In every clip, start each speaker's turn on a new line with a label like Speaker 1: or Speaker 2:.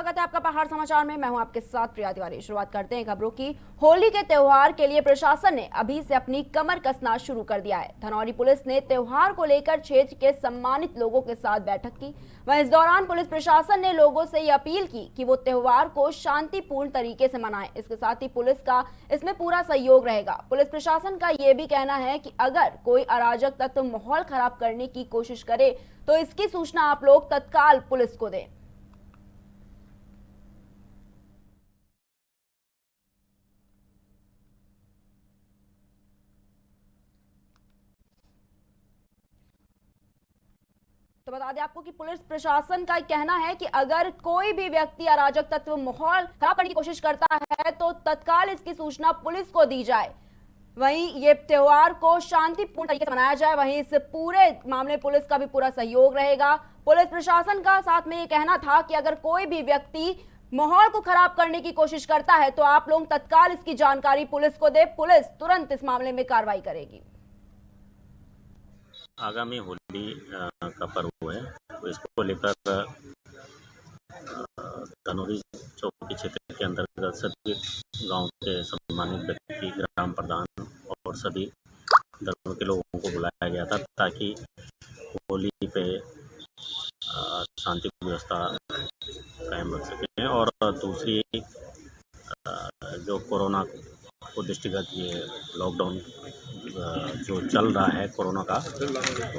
Speaker 1: स्वागत है आपका पहाड़ समाचार में। मैं हूं आपके साथ प्रिया तिवारी। शुरुआत करते हैं खबरों की। होली के त्योहार के लिए प्रशासन ने अभी से अपनी कमर कसना शुरू कर दिया है। धनौरी पुलिस ने त्योहार को लेकर क्षेत्र के सम्मानित लोगों के साथ बैठक की। वहीं इस दौरान पुलिस प्रशासन ने लोगों से ये अपील की कि वो त्योहार को शांतिपूर्ण तरीके से मनाएं। इसके साथ ही पुलिस का इसमें पूरा सहयोग रहेगा। पुलिस प्रशासन का ये भी कहना है कि अगर कोई अराजक तत्व माहौल खराब करने की कोशिश करे तो इसकी सूचना आप लोग तत्काल पुलिस को दें। तो बता दें आपको कि पुलिस प्रशासन का कहना है कि अगर कोई भी व्यक्ति अराजक तत्व माहौल खराब करने की कोशिश करता है तो तत्काल इसकी सूचना पुलिस को दी जाए। वहीं ये त्योहार को शांतिपूर्ण तरीके से मनाया जाए। वहीं इस पूरे मामले में पुलिस का भी पूरा सहयोग रहेगा। पुलिस प्रशासन का साथ में ये कहना था कि अगर कोई भी व्यक्ति माहौल को खराब करने की कोशिश करता है तो आप लोग तत्काल इसकी जानकारी पुलिस को दे। पुलिस तुरंत इस मामले में कार्रवाई करेगी।
Speaker 2: आगामी होली का पर्व है, तो इसको लेकर धनौरी चौकी क्षेत्र के अंतर्गत सभी गांव के सम्मानित व्यक्ति, ग्राम प्रधान और सभी धर्म के लोगों को बुलाया गया था ताकि होली पे शांति व्यवस्था कायम रख सकें। और दूसरी जो कोरोना को दृष्टिगत ये लॉकडाउन जो चल रहा है कोरोना का, तो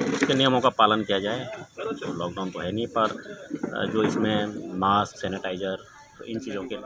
Speaker 2: उसके नियमों का पालन किया जाए। तो लॉकडाउन तो है नहीं, पर जो इसमें मास्क, सैनिटाइजर, तो इन चीज़ों के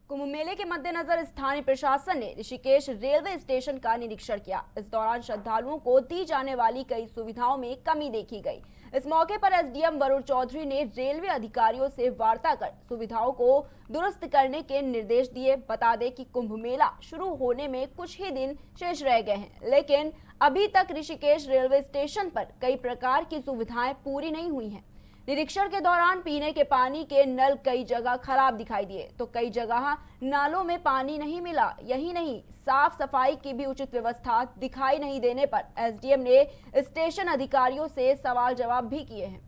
Speaker 1: कुंभ मेले के मद्देनजर स्थानीय प्रशासन ने ऋषिकेश रेलवे स्टेशन का निरीक्षण किया। इस दौरान श्रद्धालुओं को दी जाने वाली कई सुविधाओं में कमी देखी गई। इस मौके पर एसडीएम वरुण चौधरी ने रेलवे अधिकारियों से वार्ता कर सुविधाओं को दुरुस्त करने के निर्देश दिए। बता दें कि कुंभ मेला शुरू होने में कुछ ही दिन शेष रह गए हैं, लेकिन अभी तक ऋषिकेश रेलवे स्टेशन पर कई प्रकार की सुविधाएं पूरी नहीं हुई हैं। निरीक्षण के दौरान पीने के पानी के नल कई जगह खराब दिखाई दिए तो कई जगह नालों में पानी नहीं मिला। यही नहीं, साफ सफाई की भी उचित व्यवस्था दिखाई नहीं देने पर एसडीएम ने स्टेशन अधिकारियों से सवाल जवाब भी किए हैं।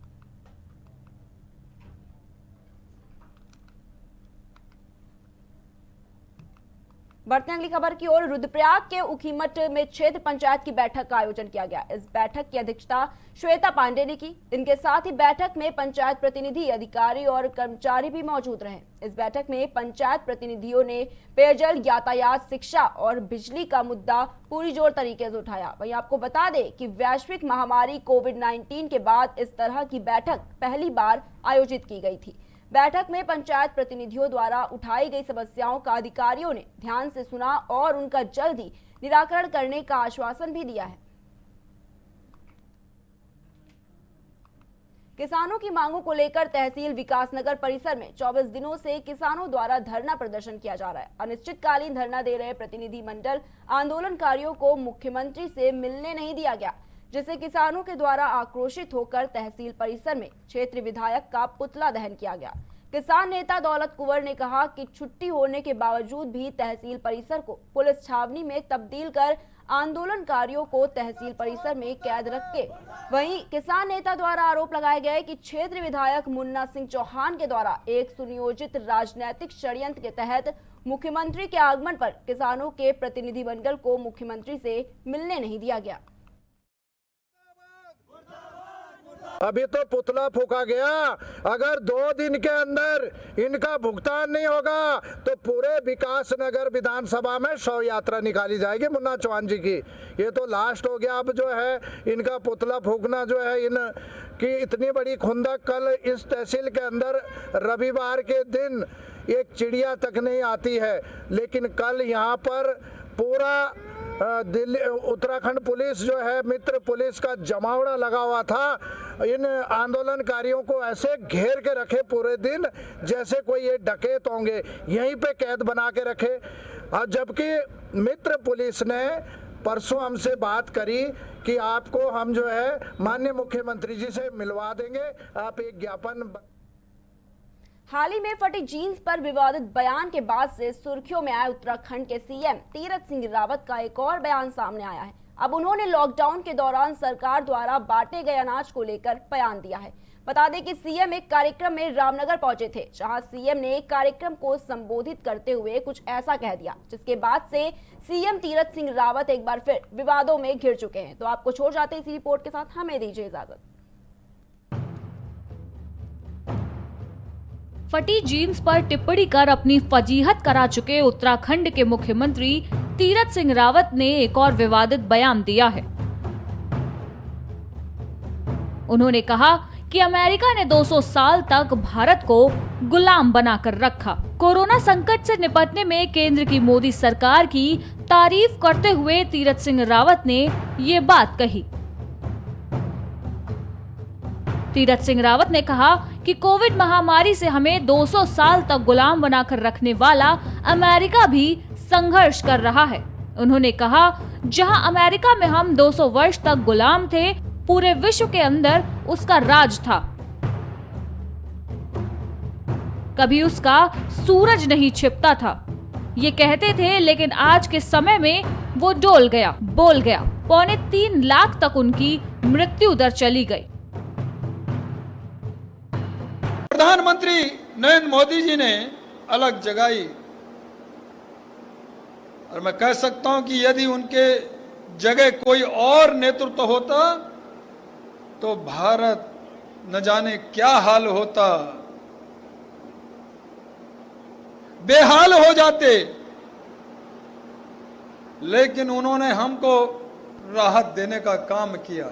Speaker 1: बढ़ते अगली खबर की ओर। रुद्रप्रयाग के उखीमठ में क्षेत्र पंचायत की बैठक का आयोजन किया गया। इस बैठक की अध्यक्षता श्वेता पांडे ने की। इनके साथ ही बैठक में पंचायत प्रतिनिधि, अधिकारी और कर्मचारी भी मौजूद रहे। इस बैठक में पंचायत प्रतिनिधियों ने पेयजल, यातायात, शिक्षा और बिजली का मुद्दा पूरी जोर तरीके से उठाया। वहीं आपको बता दें कि वैश्विक महामारी कोविड-19 के बाद इस तरह की बैठक पहली बार आयोजित की गई थी। बैठक में पंचायत प्रतिनिधियों द्वारा उठाई गई समस्याओं का अधिकारियों ने ध्यान से सुना और उनका जल्द ही निराकरण करने का आश्वासन भी दिया है। किसानों की मांगों को लेकर तहसील विकासनगर परिसर में 24 दिनों से किसानों द्वारा धरना प्रदर्शन किया जा रहा है। अनिश्चितकालीन धरना दे रहे प्रतिनिधि मंडल आंदोलनकारियों को मुख्यमंत्री से मिलने नहीं दिया गया, जिससे किसानों के द्वारा आक्रोशित होकर तहसील परिसर में क्षेत्रीय विधायक का पुतला दहन किया गया। किसान नेता दौलत कुंवर ने कहा कि छुट्टी होने के बावजूद भी तहसील परिसर को पुलिस छावनी में तब्दील कर आंदोलनकारियों को तहसील परिसर में कैद रख के। वहीं किसान नेता द्वारा आरोप लगाए गए कि क्षेत्रीय विधायक मुन्ना सिंह चौहान के द्वारा एक सुनियोजित राजनीतिक षड्यंत्र के तहत मुख्यमंत्री के आगमन पर किसानों के प्रतिनिधिमंडल को मुख्यमंत्री से मिलने नहीं दिया गया।
Speaker 3: अभी तो पुतला फूका गया। अगर 2 दिन के अंदर इनका भुगतान नहीं होगा तो पूरे विकास नगर विधानसभा में शव यात्रा निकाली जाएगी मुन्ना चौहान जी की। ये तो लास्ट हो गया। अब जो है इनका पुतला फूकना जो है, इन की इतनी बड़ी खुंदक। कल इस तहसील के अंदर रविवार के दिन एक चिड़िया तक नहीं आती है, लेकिन कल यहाँ पर पूरा दिल्ली उत्तराखंड पुलिस जो है, मित्र पुलिस का जमावड़ा लगा हुआ था। इन आंदोलनकारियों को ऐसे घेर के रखे पूरे दिन जैसे कोई ये डकैत होंगे, यहीं पे कैद बना के रखे। और जबकि मित्र पुलिस ने परसों हमसे बात करी कि आपको हम जो है माननीय मुख्यमंत्री जी से मिलवा देंगे, आप एक ज्ञापन।
Speaker 1: हाल ही में फटी जीन्स पर विवादित बयान के बाद से सुर्खियों में आए उत्तराखंड के सीएम तीरथ सिंह रावत का एक और बयान सामने आया है। अब उन्होंने लॉकडाउन के दौरान सरकार द्वारा बांटे गए अनाज को लेकर बयान दिया है। बता दें कि सीएम एक कार्यक्रम में रामनगर पहुंचे थे, जहां सीएम ने कार्यक्रम को संबोधित करते हुए कुछ ऐसा कह दिया, जिसके बाद से सीएम तीरथ सिंह रावत एक बार फिर विवादों में घिर चुके हैं। तो आपको छोड़ जाते हैं इसी रिपोर्ट के साथ, हमें दीजिए इजाजत।
Speaker 4: फटी जीन्स पर टिप्पणी कर अपनी फजीहत करा चुके उत्तराखंड के मुख्यमंत्री तीरथ सिंह रावत ने एक और विवादित बयान दिया है। उन्होंने कहा कि अमेरिका ने 200 साल तक भारत को गुलाम बनाकर रखा। कोरोना संकट से निपटने में केंद्र की मोदी सरकार की तारीफ करते हुए तीरथ सिंह रावत ने ये बात कही। तीरथ सिंह रावत ने कहा कि कोविड महामारी से हमें 200 साल तक गुलाम बनाकर रखने वाला अमेरिका भी संघर्ष कर रहा है। उन्होंने कहा, जहां अमेरिका में हम 200 वर्ष तक गुलाम थे, पूरे विश्व के अंदर उसका राज था। कभी उसका सूरज नहीं छिपता था, ये कहते थे, लेकिन आज के समय में वो डोल गया, बोल गया। 3.25 लाख तक उनकी मृत्यु दर चली गई।
Speaker 5: प्रधानमंत्री नरेंद्र मोदी जी ने अलग जगाई, और मैं कह सकता हूं कि यदि उनके जगह कोई और नेतृत्व होता तो भारत न जाने क्या हाल होता, बेहाल हो जाते। लेकिन उन्होंने हमको राहत देने का काम किया।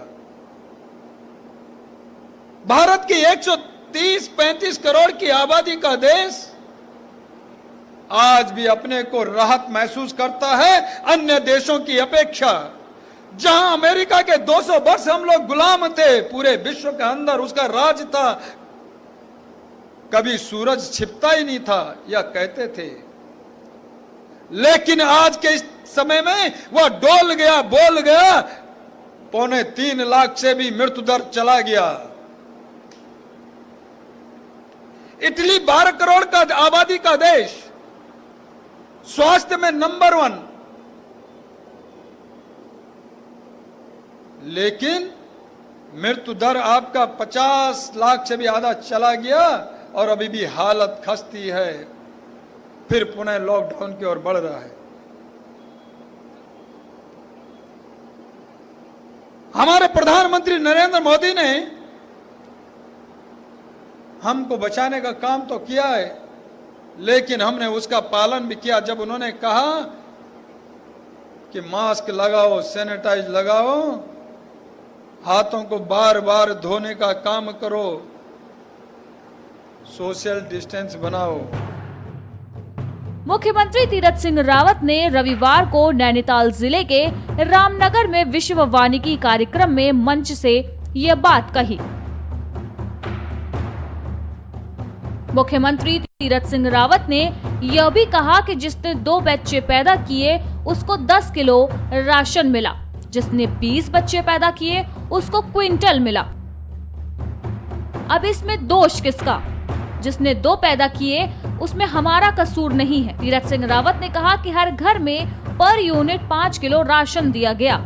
Speaker 5: भारत की 130-35 करोड़ की आबादी का देश आज भी अपने को राहत महसूस करता है अन्य देशों की अपेक्षा। जहां अमेरिका के 200 वर्ष हम लोग गुलाम थे, पूरे विश्व के अंदर उसका राज था, कभी सूरज छिपता ही नहीं था, या कहते थे। लेकिन आज के इस समय में वह डोल गया, बोल गया। 3.25 लाख से भी मृत्यु दर चला गया। इटली 12 करोड़ का आबादी का देश, स्वास्थ्य में नंबर 1, लेकिन मृत्यु दर आपका 50 लाख से भी आधा चला गया, और अभी भी हालत खस्ती है। फिर पुनः लॉकडाउन की ओर बढ़ रहा है। हमारे प्रधानमंत्री नरेंद्र मोदी ने हमको बचाने का काम तो किया है, लेकिन हमने उसका पालन भी किया। जब उन्होंने कहा कि मास्क लगाओ, सैनिटाइज लगाओ, हाथों को बार बार धोने का काम करो, सोशल डिस्टेंस बनाओ।
Speaker 4: मुख्यमंत्री तीरथ सिंह रावत ने रविवार को नैनीताल जिले के रामनगर में विश्व वानिकी कार्यक्रम में मंच से ये बात कही। मुख्यमंत्री तीरथ सिंह रावत ने यह भी कहा कि जिसने 2 बच्चे पैदा किए उसको 10 किलो राशन मिला, जिसने 20 बच्चे पैदा किए उसको क्विंटल मिला। अब इसमें दोष किसका? जिसने 2 पैदा किए उसमें हमारा कसूर नहीं है। तीरथ सिंह रावत ने कहा कि हर घर में पर यूनिट 5 किलो राशन दिया गया।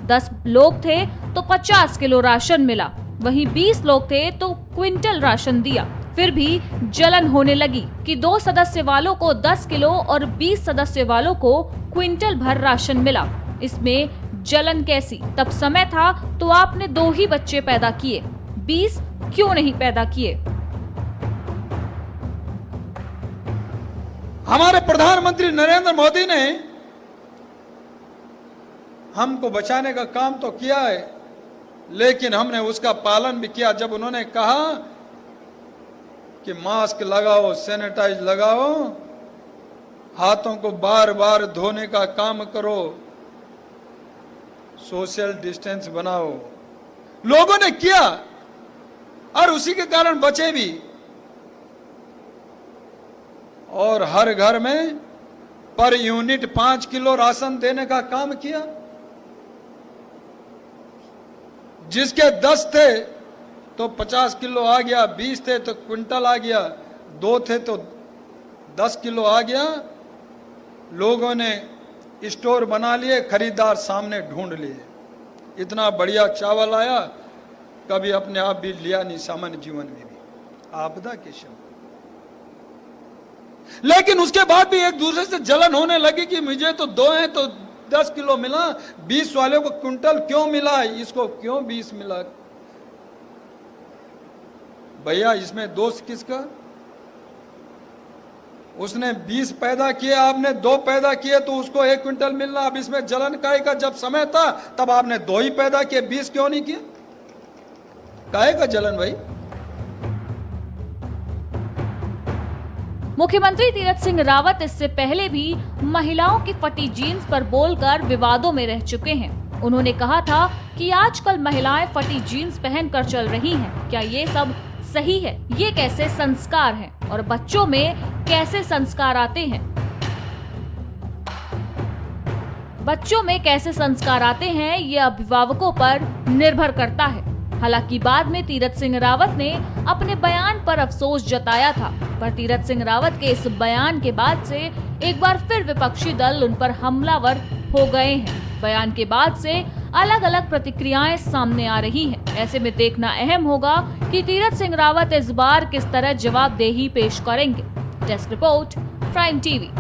Speaker 4: 10 लोग थे तो 50 किलो राशन मिला, वहीं 20 लोग थे तो क्विंटल राशन दिया। फिर भी जलन होने लगी कि 2 सदस्य वालों को 10 किलो और 20 सदस्य वालों को क्विंटल भर राशन मिला। इसमें जलन कैसी? तब समय था तो आपने 2 ही बच्चे पैदा किए, 20 क्यों नहीं पैदा किए?
Speaker 5: हमारे प्रधानमंत्री नरेंद्र मोदी ने हमको बचाने का काम तो किया है, लेकिन हमने उसका पालन भी किया। जब उन्होंने कहा कि मास्क लगाओ, सैनिटाइज लगाओ, हाथों को बार बार धोने का काम करो, सोशल डिस्टेंस बनाओ, लोगों ने किया और उसी के कारण बचे भी। और हर घर में पर यूनिट 5 किलो राशन देने का काम किया। जिसके 10 थे तो 50 किलो आ गया, 20 थे तो क्विंटल आ गया, 2 थे तो 10 किलो आ गया। लोगों ने स्टोर बना लिए, खरीदार सामने ढूंढ लिए। इतना बढ़िया चावल आया कभी अपने आप भी लिया नहीं सामान्य जीवन में भी, आपदा के शब्द। लेकिन उसके बाद भी एक दूसरे से जलन होने लगी कि मुझे तो 2 है तो 10 किलो मिला, 20 वाले को क्विंटल क्यों मिला, इसको क्यों 20 मिला। भैया इसमें दोष किसका? उसने 20 पैदा किए, आपने 2 पैदा किए तो उसको 1 क्विंटल मिलना। अब इसमें जलन काहे का? जब समय था तब आपने 2 ही पैदा किए, 20 क्यों नहीं किए? काहे का जलन भाई?
Speaker 4: मुख्यमंत्री तीरथ सिंह रावत इससे पहले भी महिलाओं की फटी जीन्स पर बोलकर विवादों में रह चुके हैं। उन्होंने कहा था कि आजकल महिलाएं फटी जीन्स पहनकर चल रही हैं। क्या ये सब सही है? ये कैसे संस्कार हैं? और बच्चों में कैसे संस्कार आते हैं? बच्चों में कैसे संस्कार आते हैं ये अभिभावकों पर निर्भर करता है। हालांकि बाद में तीरथ सिंह रावत ने अपने बयान पर अफसोस जताया था, पर तीरथ सिंह रावत के इस बयान के बाद से एक बार फिर विपक्षी दल उन पर हमलावर हो गए हैं। बयान के बाद से अलग अलग प्रतिक्रियाएं सामने आ रही हैं। ऐसे में देखना अहम होगा कि तीरथ सिंह रावत इस बार किस तरह जवाबदेही पेश करेंगे। Desk report, prime TV.